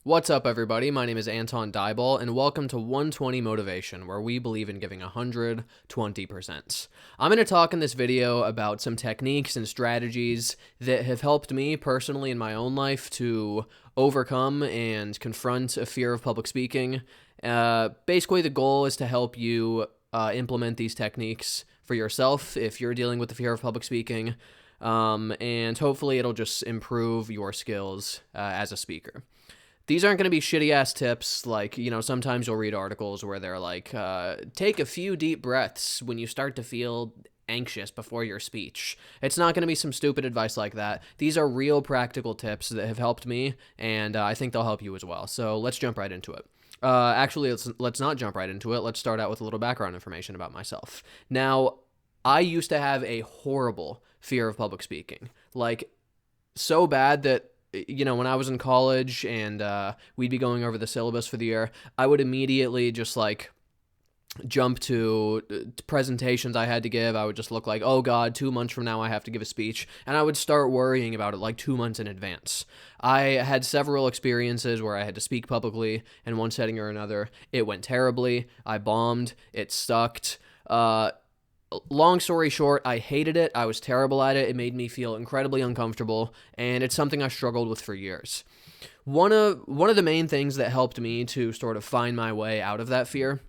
What's up, everybody? My name is Anton Dyball, and welcome to 120 Motivation, where we believe in giving 120%. I'm going to talk in this video about some techniques and strategies that have helped me personally in my own life to overcome and confront a fear of public speaking. Basically, the goal is to help you implement these techniques for yourself if you're dealing with the fear of public speaking, and hopefully it'll just improve your skills as a speaker. These aren't going to be shitty ass tips like, sometimes you'll read articles where they're like, take a few deep breaths when you start to feel anxious before your speech. It's not going to be some stupid advice like that. These are real practical tips that have helped me, and I think they'll help you as well. So let's jump right into it. Actually, let's not jump right into it. Let's start out with a little background information about myself. Now, I used to have a horrible fear of public speaking. Like, so bad that when I was in college and we'd be going over the syllabus for the year, I would immediately just jump to presentations I had to give. I would just look like, oh God, 2 months from now I have to give a speech. And I would start worrying about it like 2 months in advance. I had several experiences where I had to speak publicly in one setting or another. It went terribly. I bombed. It sucked. Long story short, I hated it. I was terrible at it. It made me feel incredibly uncomfortable, and it's something I struggled with for years. One of the main things that helped me to sort of find my way out of that fear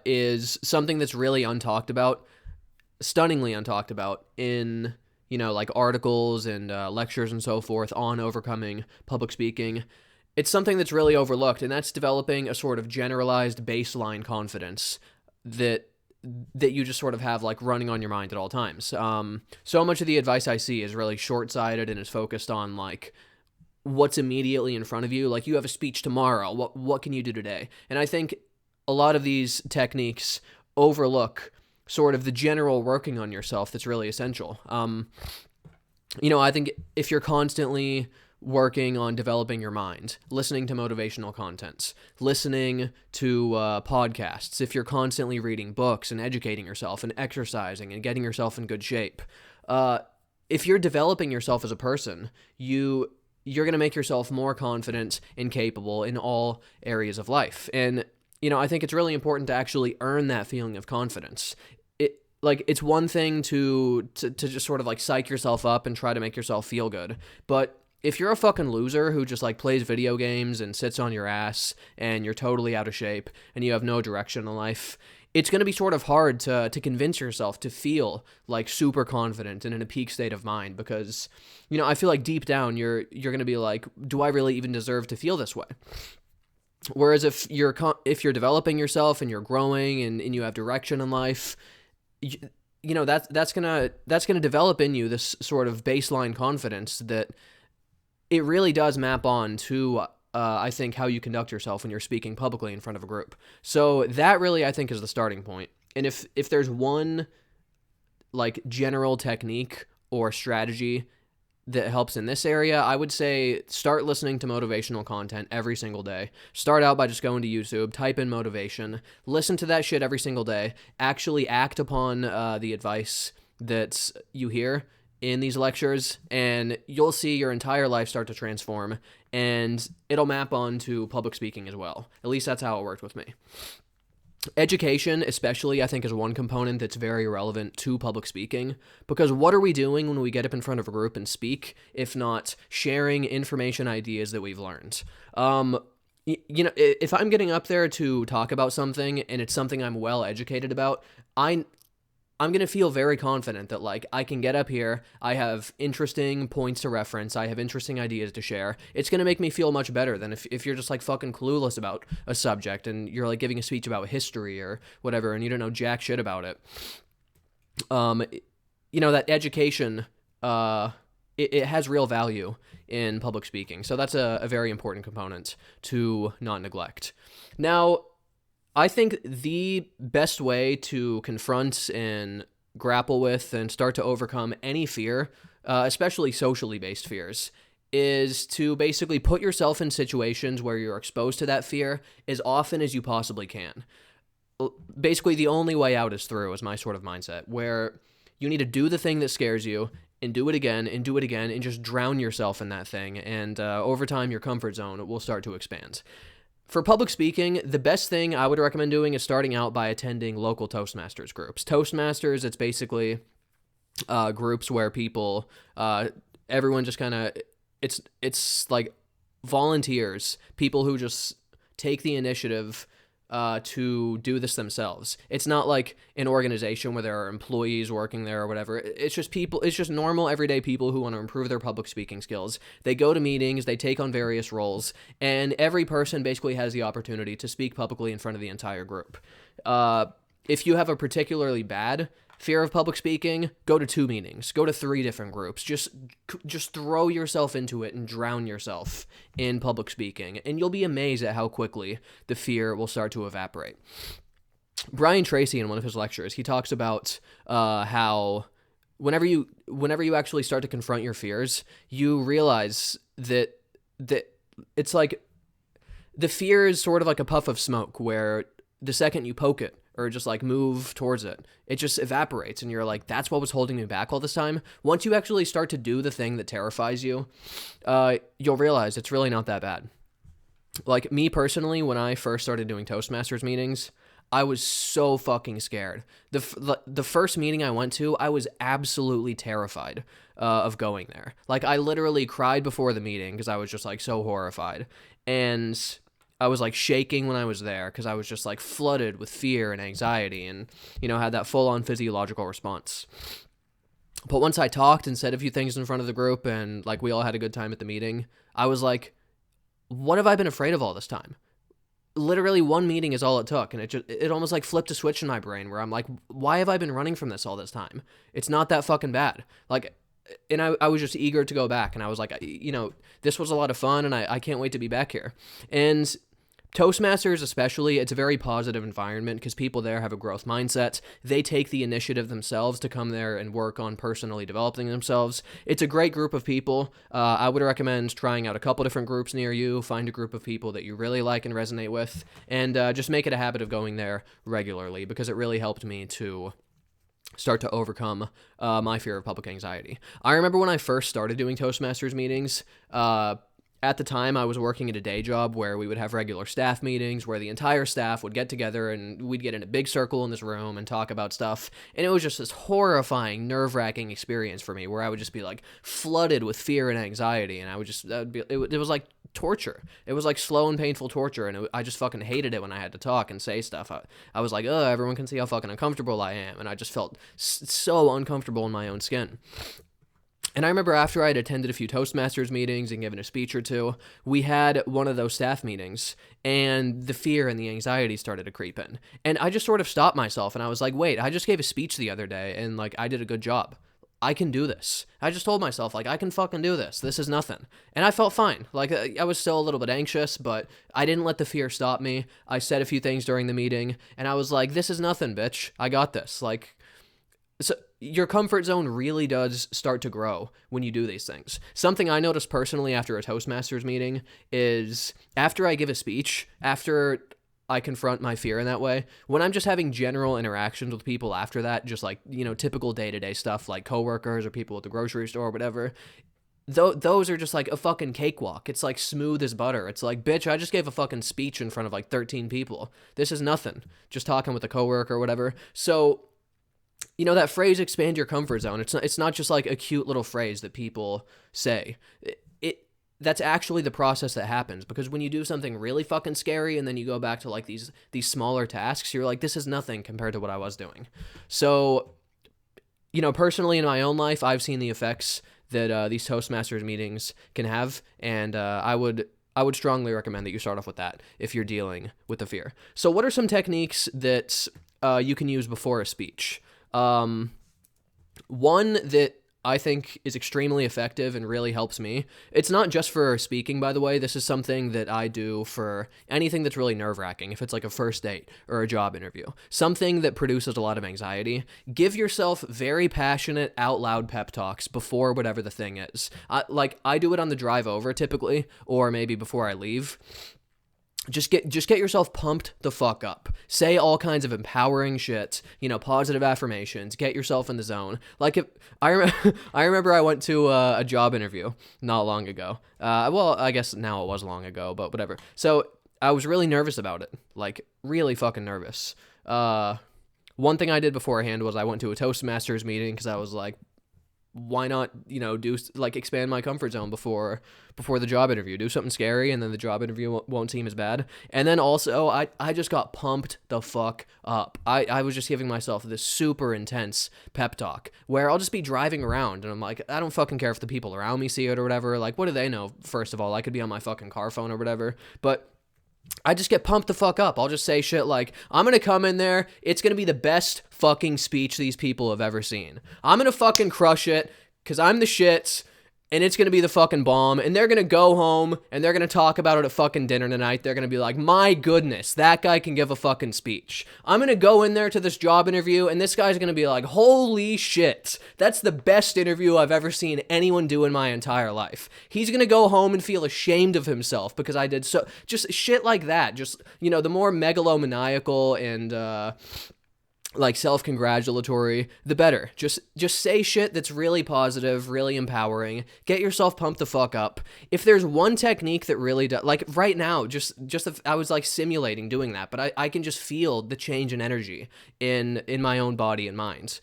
is something that's really untalked about, stunningly untalked about in articles and lectures and so forth on overcoming public speaking. It's something that's really overlooked, and that's developing a sort of generalized baseline confidence that you just sort of have running on your mind at all times. So much of the advice I see is really short-sighted and is focused on what's immediately in front of you. Like, you have a speech tomorrow. What can you do today? And I think a lot of these techniques overlook sort of the general working on yourself that's really essential. I think if you're constantly working on developing your mind, listening to motivational content, listening to podcasts, if you're constantly reading books and educating yourself and exercising and getting yourself in good shape, if you're developing yourself as a person, you're going to make yourself more confident and capable in all areas of life. And, I think it's really important to actually earn that feeling of confidence. It's one thing to just sort of psych yourself up and try to make yourself feel good, but if you're a fucking loser who just plays video games and sits on your ass and you're totally out of shape and you have no direction in life, it's going to be sort of hard to convince yourself to feel super confident and in a peak state of mind, because, I feel like deep down you're going to be like, do I really even deserve to feel this way? Whereas if you're developing yourself and you're growing and you have direction in life, that's gonna develop in you this sort of baseline confidence that it really does map on to, I think, how you conduct yourself when you're speaking publicly in front of a group. So that really, I think, is the starting point. And if there's one, general technique or strategy that helps in this area, I would say start listening to motivational content every single day. Start out by just going to YouTube, type in motivation, listen to that shit every single day, actually act upon the advice that you hear in these lectures, and you'll see your entire life start to transform, and it'll map on to public speaking as well. At least that's how it worked with me. Education, especially, I think, is one component that's very relevant to public speaking, because what are we doing when we get up in front of a group and speak, if not sharing information, ideas that we've learned? If I'm getting up there to talk about something and it's something I'm well educated about, I'm going to feel very confident that I can get up here, I have interesting points to reference, I have interesting ideas to share. It's going to make me feel much better than if you're just fucking clueless about a subject and you're giving a speech about history or whatever and you don't know jack shit about it. That education, it has real value in public speaking. So that's a very important component to not neglect. Now, I think the best way to confront and grapple with and start to overcome any fear, especially socially based fears, is to basically put yourself in situations where you're exposed to that fear as often as you possibly can. Basically, the only way out is through, is my sort of mindset, where you need to do the thing that scares you and do it again and do it again and just drown yourself in that thing. And over time, your comfort zone will start to expand. For public speaking, the best thing I would recommend doing is starting out by attending local Toastmasters groups. Toastmasters, it's basically groups where people, everyone just kind of, it's like volunteers, people who just take the initiative to do this themselves. It's not like an organization where there are employees working there or whatever. It's just people, it's just normal everyday people who want to improve their public speaking skills. They go to meetings, they take on various roles, and every person basically has the opportunity to speak publicly in front of the entire group. If you have a particularly bad fear of public speaking, go to 2 meetings, go to 3 different groups. Just throw yourself into it and drown yourself in public speaking, and you'll be amazed at how quickly the fear will start to evaporate. Brian Tracy, in one of his lectures, he talks about how whenever you actually start to confront your fears, you realize that it's like the fear is sort of like a puff of smoke, where the second you poke it or just like move towards it, it just evaporates, and you're like, that's what was holding me back all this time. Once you actually start to do the thing that terrifies you, you'll realize it's really not that bad. Like me personally, when I first started doing Toastmasters meetings, I was so fucking scared. The first meeting I went to, I was absolutely terrified of going there. Like I literally cried before the meeting because I was just like so horrified. And I was like shaking when I was there because I was just like flooded with fear and anxiety and, had that full-on physiological response. But once I talked and said a few things in front of the group and like we all had a good time at the meeting, I was like, what have I been afraid of all this time? Literally 1 meeting is all it took, and it almost like flipped a switch in my brain where I'm like, why have I been running from this all this time? It's not that fucking bad. Like, and I was just eager to go back, and I was like, this was a lot of fun, and I can't wait to be back here. And Toastmasters especially, it's a very positive environment because people there have a growth mindset. They take the initiative themselves to come there and work on personally developing themselves. It's a great group of people. I would recommend trying out a couple different groups near you. Find a group of people that you really like and resonate with, and just make it a habit of going there regularly, because it really helped me to start to overcome my fear of public anxiety. I remember when I first started doing Toastmasters meetings, at the time, I was working at a day job where we would have regular staff meetings where the entire staff would get together and we'd get in a big circle in this room and talk about stuff. And it was just this horrifying, nerve-wracking experience for me where I would just be like flooded with fear and anxiety. And it was like torture. It was like slow and painful torture. And I just fucking hated it when I had to talk and say stuff. I was like, oh, everyone can see how fucking uncomfortable I am. And I just felt so uncomfortable in my own skin. And I remember after I had attended a few Toastmasters meetings and given a speech or two, we had one of those staff meetings, and the fear and the anxiety started to creep in. And I just sort of stopped myself, and I was like, wait, I just gave a speech the other day, and like I did a good job. I can do this. I just told myself, like, I can fucking do this. This is nothing. And I felt fine. Like, I was still a little bit anxious, but I didn't let the fear stop me. I said a few things during the meeting, and I was like, this is nothing, bitch. I got this. Like, so your comfort zone really does start to grow when you do these things. Something I noticed personally after a Toastmasters meeting is after I give a speech, after I confront my fear in that way, when I'm just having general interactions with people after that, just like, typical day-to-day stuff like coworkers or people at the grocery store or whatever, those are just like a fucking cakewalk. It's like smooth as butter. It's like, bitch, I just gave a fucking speech in front of like 13 people. This is nothing. Just talking with a coworker or whatever. So that phrase, expand your comfort zone, it's not just like a cute little phrase that people say. That's actually the process that happens, because when you do something really fucking scary and then you go back to like these smaller tasks, you're like, this is nothing compared to what I was doing. So, personally in my own life, I've seen the effects that these Toastmasters meetings can have, and I would strongly recommend that you start off with that if you're dealing with the fear. So what are some techniques that you can use before a speech? One that I think is extremely effective and really helps me. It's not just for speaking, by the way. This is something that I do for anything that's really nerve-wracking. If it's like a first date or a job interview, something that produces a lot of anxiety, give yourself very passionate, out loud pep talks before whatever the thing is. I do it on the drive over typically, or maybe before I leave. just get yourself pumped the fuck up. Say all kinds of empowering shit, positive affirmations. Get yourself in the zone. Like if I remember I went to a job interview not long ago. Well, I guess now it was long ago, but whatever. So I was really nervous about it, like really fucking nervous. One thing I did beforehand was I went to a Toastmasters meeting because I was like, why not, do like expand my comfort zone before the job interview, do something scary, and then the job interview won't seem as bad. And then also I just got pumped the fuck up. I was just giving myself this super intense pep talk where I'll just be driving around and I'm like, I don't fucking care if the people around me see it or whatever. Like, what do they know? First of all, I could be on my fucking car phone or whatever, but I just get pumped the fuck up. I'll just say shit like, I'm gonna come in there, it's gonna be the best fucking speech these people have ever seen. I'm gonna fucking crush it, because I'm the shits, and it's gonna be the fucking bomb, and they're gonna go home, and they're gonna talk about it at fucking dinner tonight. They're gonna be like, my goodness, that guy can give a fucking speech. I'm gonna go in there to this job interview, and this guy's gonna be like, holy shit, that's the best interview I've ever seen anyone do in my entire life. He's gonna go home and feel ashamed of himself because I did so, just shit like that. Just, the more megalomaniacal and, like self-congratulatory, the better. Just say shit that's really positive, really empowering. Get yourself pumped the fuck up. If there's one technique that really does, like right now, I was like simulating doing that, but I can just feel the change in energy in my own body and mind.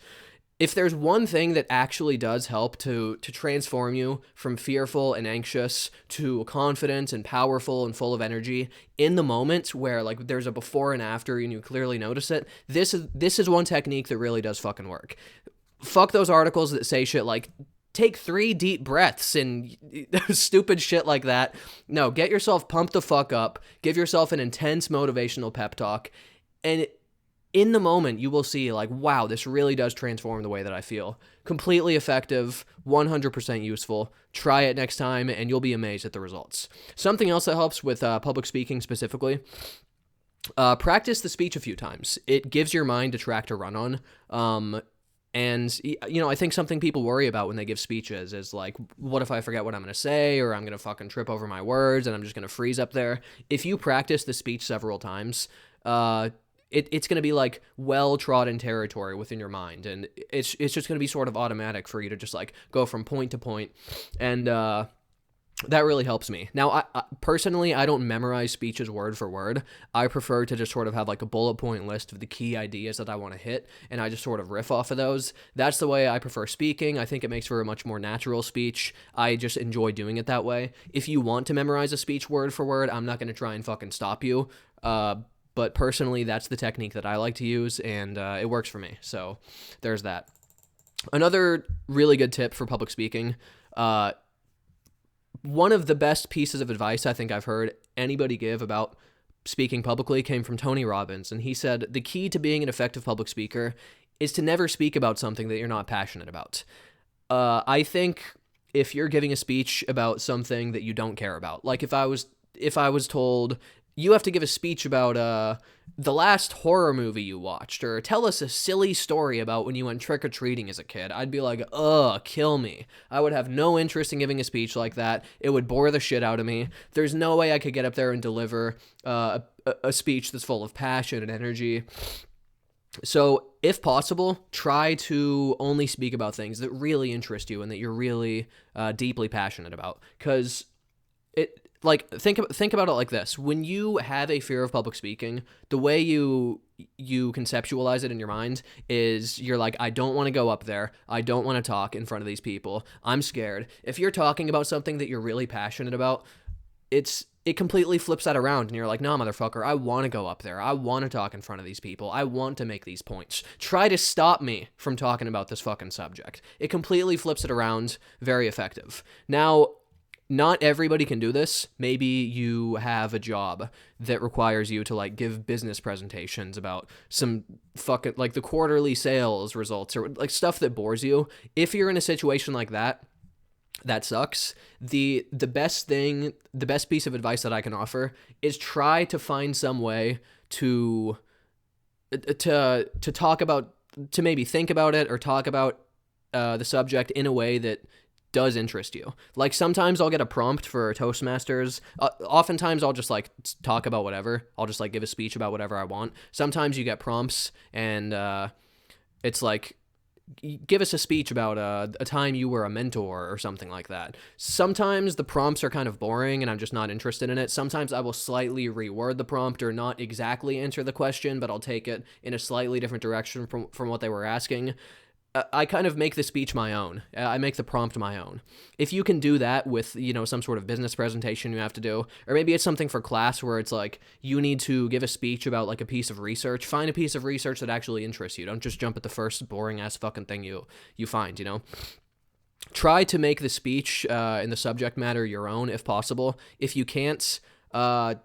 If there's one thing that actually does help to transform you from fearful and anxious to confident and powerful and full of energy in the moment where like there's a before and after and you clearly notice it, this is one technique that really does fucking work. Fuck those articles that say shit like, take 3 deep breaths and stupid shit like that. No, get yourself pumped the fuck up, give yourself an intense motivational pep talk, and in the moment, you will see, like, wow, this really does transform the way that I feel. Completely effective, 100% useful. Try it next time, and you'll be amazed at the results. Something else that helps with public speaking specifically, practice the speech a few times. It gives your mind a track to run on. And, I think something people worry about when they give speeches is, like, what if I forget what I'm going to say, or I'm going to fucking trip over my words, and I'm just going to freeze up there? If you practice the speech several times, it's going to be like well-trodden territory within your mind, and it's just going to be sort of automatic for you to just like go from point to point, and that really helps me. Now, I personally, I don't memorize speeches word for word. I prefer to just sort of have like a bullet point list of the key ideas that I want to hit, and I just sort of riff off of those. That's the way I prefer speaking. I think it makes for a much more natural speech. I just enjoy doing it that way. If you want to memorize a speech word for word, I'm not going to try and fucking stop you. But personally, that's the technique that I like to use, and it works for me. So there's that. Another really good tip for public speaking, one of the best pieces of advice I think I've heard anybody give about speaking publicly came from Tony Robbins, and he said, the key to being an effective public speaker is to never speak about something that you're not passionate about. I think if you're giving a speech about something that you don't care about, like if I was told, you have to give a speech about the last horror movie you watched, or tell us a silly story about when you went trick-or-treating as a kid, I'd be like, ugh, kill me. I would have no interest in giving a speech like that. It would bore the shit out of me. There's no way I could get up there and deliver a speech that's full of passion and energy. So, if possible, try to only speak about things that really interest you and that you're really deeply passionate about, because think about it like this. When you have a fear of public speaking, the way you conceptualize it in your mind is you're like, I don't want to go up there. I don't want to talk in front of these people. I'm scared. If you're talking about something that you're really passionate about, it completely flips that around, and you're like, no, motherfucker, I want to go up there. I want to talk in front of these people. I want to make these points. Try to stop me from talking about this fucking subject. It completely flips it around. Very effective. Now, not everybody can do this. Maybe you have a job that requires you to like give business presentations about some fucking like the quarterly sales results or like stuff that bores you. If you're in a situation like that, that sucks. The best piece of advice that I can offer is try to find some way to talk about, to maybe think about it or talk about the subject in a way that does interest you. Like sometimes I'll get a prompt for Toastmasters. Oftentimes I'll just like talk about whatever. I'll just like give a speech about whatever I want. Sometimes you get prompts and it's like, give us a speech about a time you were a mentor or something like that. Sometimes the prompts are kind of boring and I'm just not interested in it. Sometimes I will slightly reword the prompt or not exactly answer the question, but I'll take it in a slightly different direction from what they were asking. I kind of make the speech my own. I make the prompt my own. If you can do that with, some sort of business presentation you have to do, or maybe it's something for class where it's like you need to give a speech about like a piece of research, find a piece of research that actually interests you. Don't just jump at the first boring ass fucking thing you find, Try to make the speech and the subject matter your own if possible. If you can't, I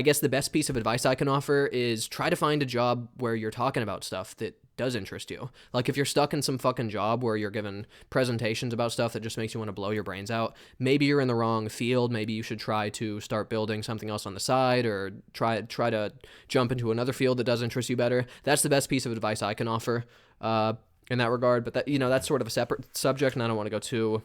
guess the best piece of advice I can offer is try to find a job where you're talking about stuff that does interest you. Like if you're stuck in some fucking job where you're given presentations about stuff that just makes you want to blow your brains out, maybe you're in the wrong field. Maybe you should try to start building something else on the side or try to jump into another field that does interest you better. That's the best piece of advice I can offer in that regard. But that's sort of a separate subject and I don't want to go too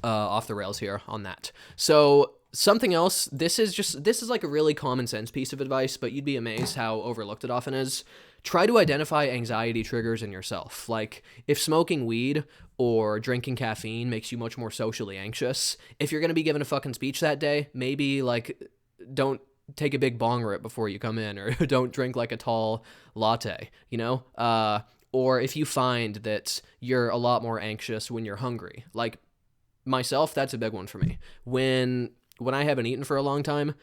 off the rails here on that. So something else, this is like a really common sense piece of advice, but you'd be amazed how overlooked it often is. Try to identify anxiety triggers in yourself. Like if smoking weed or drinking caffeine makes you much more socially anxious, if you're going to be given a fucking speech that day, maybe like don't take a big bong rip before you come in, or don't drink like a tall latte, or if you find that you're a lot more anxious when you're hungry, like myself, that's a big one for me. When I haven't eaten for a long time,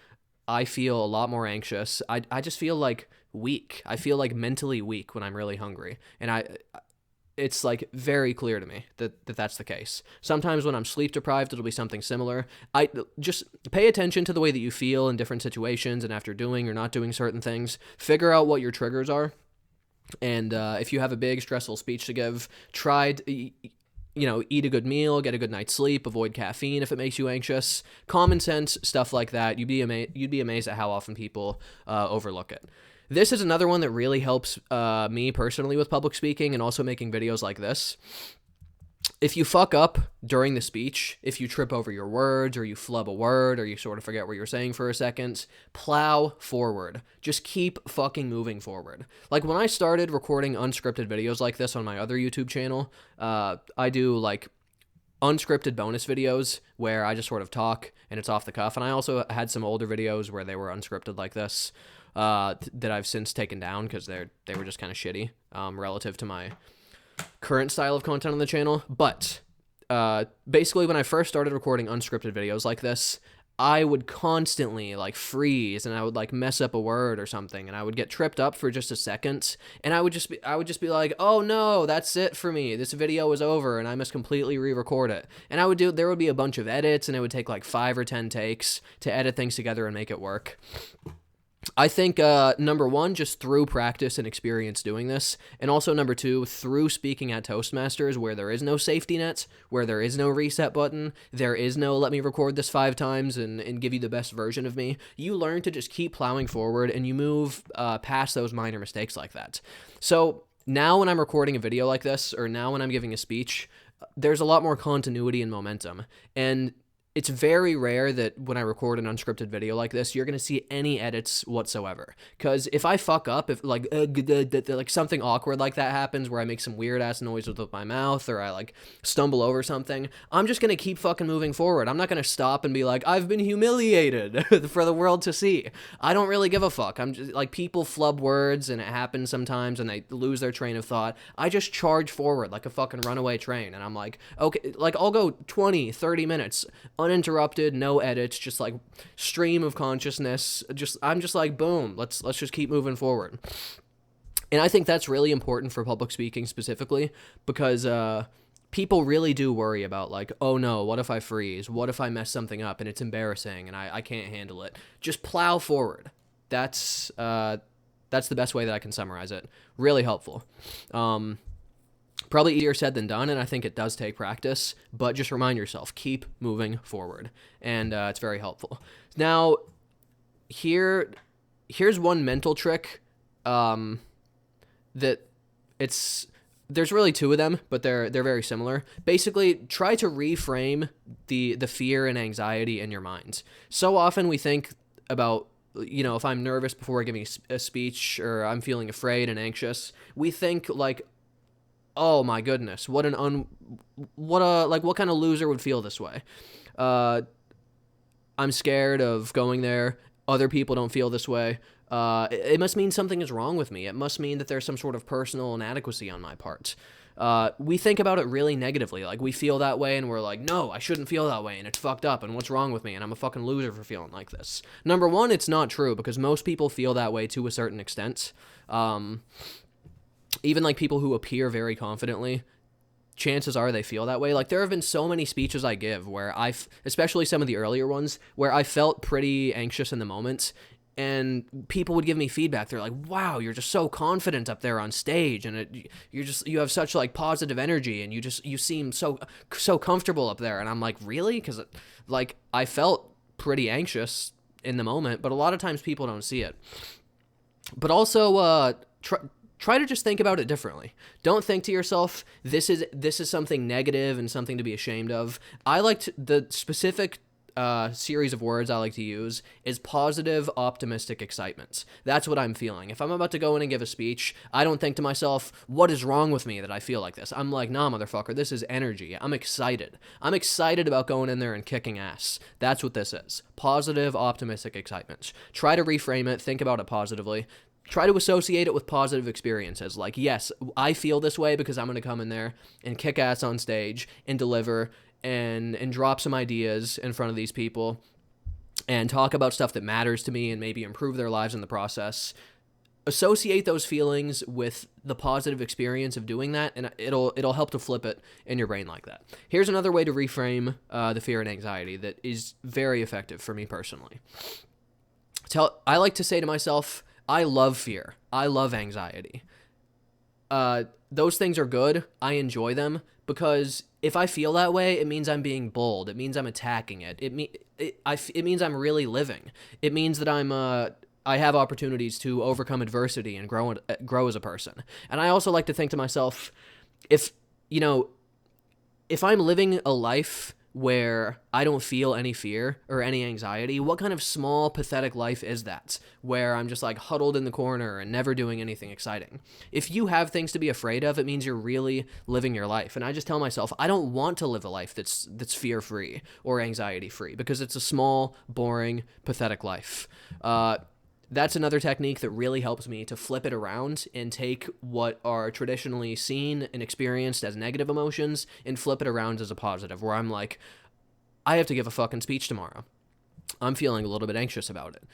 I feel a lot more anxious. I just feel like weak. I feel like mentally weak when I'm really hungry. And it's like very clear to me that that's the case. Sometimes when I'm sleep deprived, it'll be something similar. I just pay attention to the way that you feel in different situations and after doing or not doing certain things. Figure out what your triggers are. And if you have a big stressful speech to give, eat a good meal, get a good night's sleep, avoid caffeine if it makes you anxious. Common sense stuff like that. You'd be amazed at how often people overlook it. This is another one that really helps me personally with public speaking and also making videos like this. If you fuck up during the speech, if you trip over your words or you flub a word or you sort of forget what you're saying for a second, plow forward. Just keep fucking moving forward. Like when I started recording unscripted videos like this on my other YouTube channel, I do like unscripted bonus videos where I just sort of talk and it's off the cuff. And I also had some older videos where they were unscripted like this that I've since taken down because they were just kind of shitty relative to my current style of content on the channel. But basically when I first started recording unscripted videos like this, I would constantly like freeze and I would like mess up a word or something and I would get tripped up for just a second and I would just be like, oh no, that's it for me. This video is over and I must completely re-record it. And there would be a bunch of edits and it would take like 5 or 10 takes to edit things together and make it work. I think, number one, just through practice and experience doing this, and also number two, through speaking at Toastmasters where there is no safety net, where there is no reset button, there is no let me record this 5 times and give you the best version of me, you learn to just keep plowing forward and you move past those minor mistakes like that. So now when I'm recording a video like this, or now when I'm giving a speech, there's a lot more continuity and momentum, and it's very rare that when I record an unscripted video like this, you're going to see any edits whatsoever. Because if I fuck up, if like something awkward like that happens where I make some weird ass noises with my mouth or I like stumble over something, I'm just going to keep fucking moving forward. I'm not going to stop and be like, I've been humiliated for the world to see. I don't really give a fuck. I'm just like, people flub words and it happens sometimes and they lose their train of thought. I just charge forward like a fucking runaway train. And I'm like, okay, like I'll go 20, 30 minutes uninterrupted, no edits, just like stream of consciousness. I'm just like, boom, let's just keep moving forward. And I think that's really important for public speaking specifically because people really do worry about like, oh no, what if I freeze? What if I mess something up and it's embarrassing and I can't handle it? Just plow forward. That's the best way that I can summarize it. Really helpful. Probably easier said than done, and I think it does take practice, but just remind yourself, keep moving forward, and it's very helpful. Now, here's one mental trick that it's there's really two of them, but they're very similar. Basically, try to reframe the fear and anxiety in your mind. So often we think about, if I'm nervous before giving a speech, or I'm feeling afraid and anxious, we think like, oh my goodness, what kind of loser would feel this way? I'm scared of going there. Other people don't feel this way. It must mean something is wrong with me. It must mean that there's some sort of personal inadequacy on my part. We think about it really negatively. Like, we feel that way and we're like, no, I shouldn't feel that way and it's fucked up and what's wrong with me and I'm a fucking loser for feeling like this. Number one, it's not true, because most people feel that way to a certain extent. Even like people who appear very confidently, chances are they feel that way. Like, there have been so many speeches I give where especially some of the earlier ones, where I felt pretty anxious in the moment, and people would give me feedback. They're like, wow, you're just so confident up there on stage, and you have such like positive energy, and you seem so comfortable up there. And I'm like, really? Because like, I felt pretty anxious in the moment, but a lot of times people don't see it. But also, try to just think about it differently. Don't think to yourself, this is something negative and something to be ashamed of. The specific series of words I like to use is positive, optimistic excitement. That's what I'm feeling. If I'm about to go in and give a speech, I don't think to myself, what is wrong with me that I feel like this? I'm like, nah, motherfucker, this is energy. I'm excited. I'm excited about going in there and kicking ass. That's what this is. Positive, optimistic excitement. Try to reframe it. Think about it positively. Try to associate it with positive experiences. Like, yes, I feel this way because I'm going to come in there and kick ass on stage and deliver and drop some ideas in front of these people and talk about stuff that matters to me and maybe improve their lives in the process. Associate those feelings with the positive experience of doing that, and it'll help to flip it in your brain like that. Here's another way to reframe the fear and anxiety that is very effective for me personally. I like to say to myself, I love fear. I love anxiety. Those things are good. I enjoy them, because if I feel that way, it means I'm being bold. It means I'm attacking it. It means I'm really living. It means that I have opportunities to overcome adversity and grow as a person. And I also like to think to myself, if I'm living a life where I don't feel any fear or any anxiety, what kind of small, pathetic life is that, where I'm just like huddled in the corner and never doing anything exciting? If you have things to be afraid of, it means you're really living your life. And I just tell myself, I don't want to live a life that's fear-free or anxiety-free, because it's a small, boring, pathetic life. That's another technique that really helps me to flip it around and take what are traditionally seen and experienced as negative emotions and flip it around as a positive, where I'm like, I have to give a fucking speech tomorrow. I'm feeling a little bit anxious about it.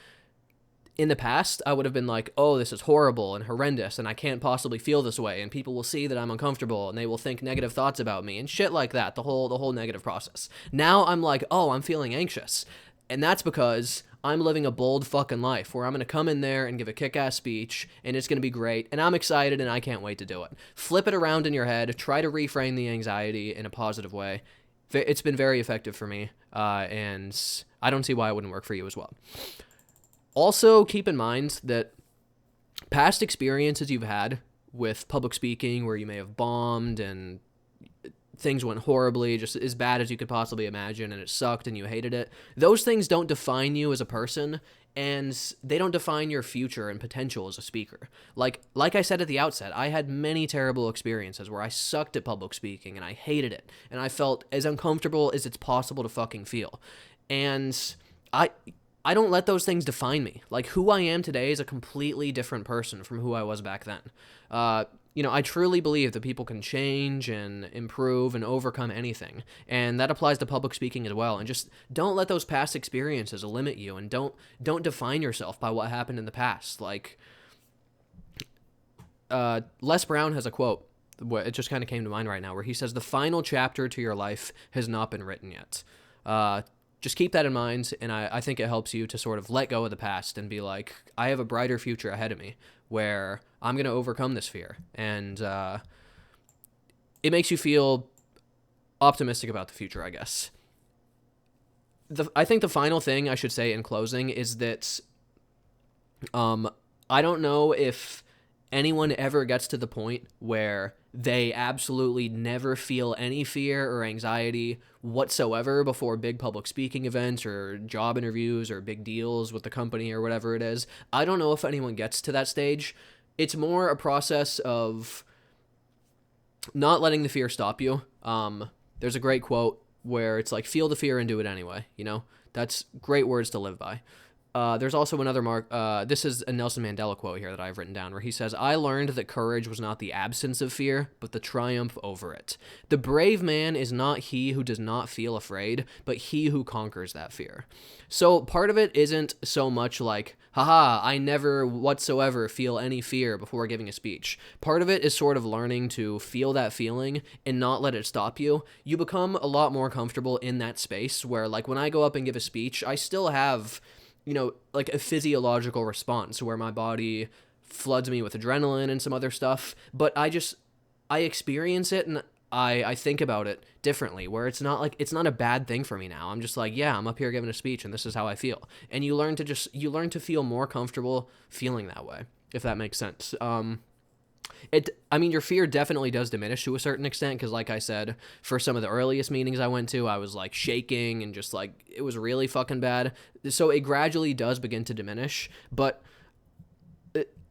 In the past, I would have been like, oh, this is horrible and horrendous, and I can't possibly feel this way, and people will see that I'm uncomfortable, and they will think negative thoughts about me, and shit like that, the whole negative process. Now I'm like, oh, I'm feeling anxious. And that's because I'm living a bold fucking life where I'm going to come in there and give a kick-ass speech, and it's going to be great, and I'm excited, and I can't wait to do it. Flip it around in your head. Try to reframe the anxiety in a positive way. It's been very effective for me, and I don't see why it wouldn't work for you as well. Also, keep in mind that past experiences you've had with public speaking, where you may have bombed and things went horribly, just as bad as you could possibly imagine, and it sucked and you hated it, those things don't define you as a person, and they don't define your future and potential as a speaker. Like I said at the outset, I had many terrible experiences where I sucked at public speaking and I hated it, and I felt as uncomfortable as it's possible to fucking feel. And I don't let those things define me. Like, who I am today is a completely different person from who I was back then. I truly believe that people can change and improve and overcome anything. And that applies to public speaking as well. And just don't let those past experiences limit you, and don't define yourself by what happened in the past. Like, Les Brown has a quote, it just kind of came to mind right now, where he says, the final chapter to your life has not been written yet. Just keep that in mind, and I think it helps you to sort of let go of the past and be like, I have a brighter future ahead of me where I'm going to overcome this fear. And it makes you feel optimistic about the future, I guess. I think the final thing I should say in closing is that I don't know if anyone ever gets to the point where they absolutely never feel any fear or anxiety whatsoever before big public speaking events or job interviews or big deals with the company or whatever it is, I don't know if anyone gets to that stage. It's more a process of not letting the fear stop you. There's a great quote where it's like, feel the fear and do it anyway. That's great words to live by. There's also another this is a Nelson Mandela quote here that I've written down, where he says, I learned that courage was not the absence of fear, but the triumph over it. The brave man is not he who does not feel afraid, but he who conquers that fear. So part of it isn't so much like, haha, I never whatsoever feel any fear before giving a speech. Part of it is sort of learning to feel that feeling and not let it stop you. You become a lot more comfortable in that space where, like, when I go up and give a speech, I still have like a physiological response where my body floods me with adrenaline and some other stuff, but I experience it and I think about it differently, where it's not a bad thing for me now. I'm just like, yeah, I'm up here giving a speech and this is how I feel. And you learn to feel more comfortable feeling that way, if that makes sense. Your fear definitely does diminish to a certain extent, because like I said, for some of the earliest meetings I went to, I was like shaking and just like, it was really fucking bad. So it gradually does begin to diminish, but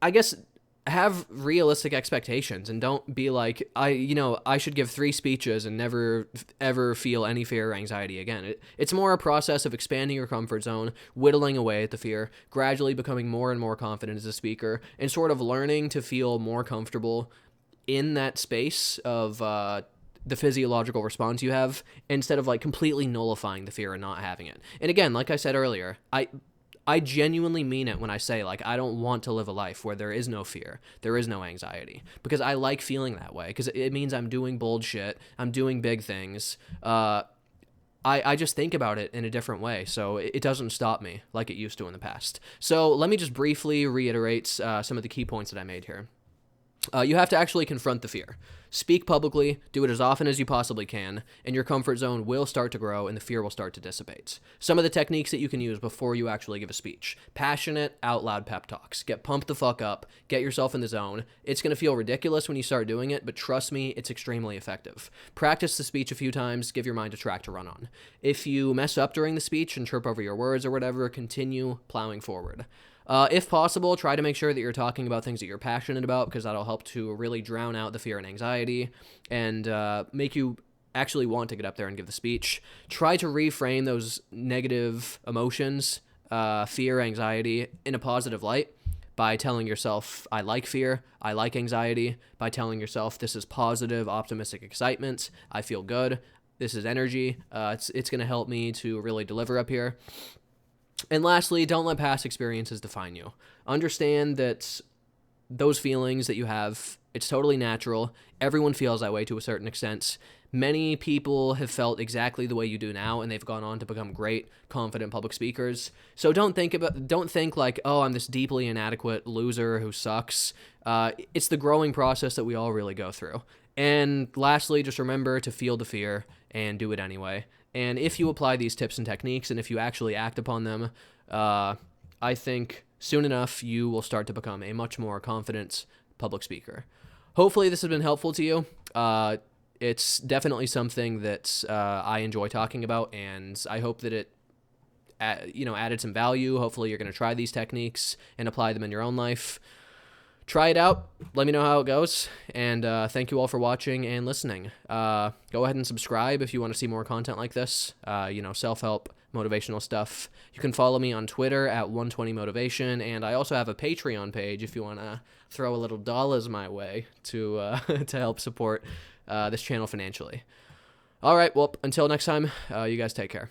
I guess have realistic expectations and don't be like, I should give 3 speeches and never ever feel any fear or anxiety again. It's more a process of expanding your comfort zone, whittling away at the fear, gradually becoming more and more confident as a speaker, and sort of learning to feel more comfortable in that space of the physiological response you have, instead of like completely nullifying the fear and not having it. And again, like I said earlier, I genuinely mean it when I say, like, I don't want to live a life where there is no fear, there is no anxiety, because I like feeling that way, because it means I'm doing bold shit, I'm doing big things. I just think about it in a different way, so it doesn't stop me like it used to in the past. So let me just briefly reiterate some of the key points that I made here. You have to actually confront the fear. Speak publicly, do it as often as you possibly can, and your comfort zone will start to grow and the fear will start to dissipate. Some of the techniques that you can use before you actually give a speech. Passionate, out loud pep talks. Get pumped the fuck up. Get yourself in the zone. It's going to feel ridiculous when you start doing it, but trust me, it's extremely effective. Practice the speech a few times. Give your mind a track to run on. If you mess up during the speech and trip over your words or whatever, continue plowing forward. If possible, try to make sure that you're talking about things that you're passionate about, because that'll help to really drown out the fear and anxiety and make you actually want to get up there and give the speech. Try to reframe those negative emotions, fear, anxiety, in a positive light by telling yourself, I like fear, I like anxiety, by telling yourself, this is positive, optimistic excitement, I feel good, this is energy, it's going to help me to really deliver up here. And lastly, don't let past experiences define you. Understand that those feelings that you have, it's totally natural. Everyone feels that way to a certain extent. Many people have felt exactly the way you do now, and they've gone on to become great, confident public speakers. So don't think like, oh, I'm this deeply inadequate loser who sucks. It's the growing process that we all really go through. And lastly, just remember to feel the fear and do it anyway. And if you apply these tips and techniques, and if you actually act upon them, I think soon enough you will start to become a much more confident public speaker. Hopefully this has been helpful to you. It's definitely something that I enjoy talking about, and I hope that it added some value. Hopefully you're going to try these techniques and apply them in your own life. Try it out. Let me know how it goes. And thank you all for watching and listening. Go ahead and subscribe if you want to see more content like this. Self-help, motivational stuff. You can follow me on Twitter at 120motivation. And I also have a Patreon page if you want to throw a little dollars my way to to help support this channel financially. All right. Well, until next time, you guys take care.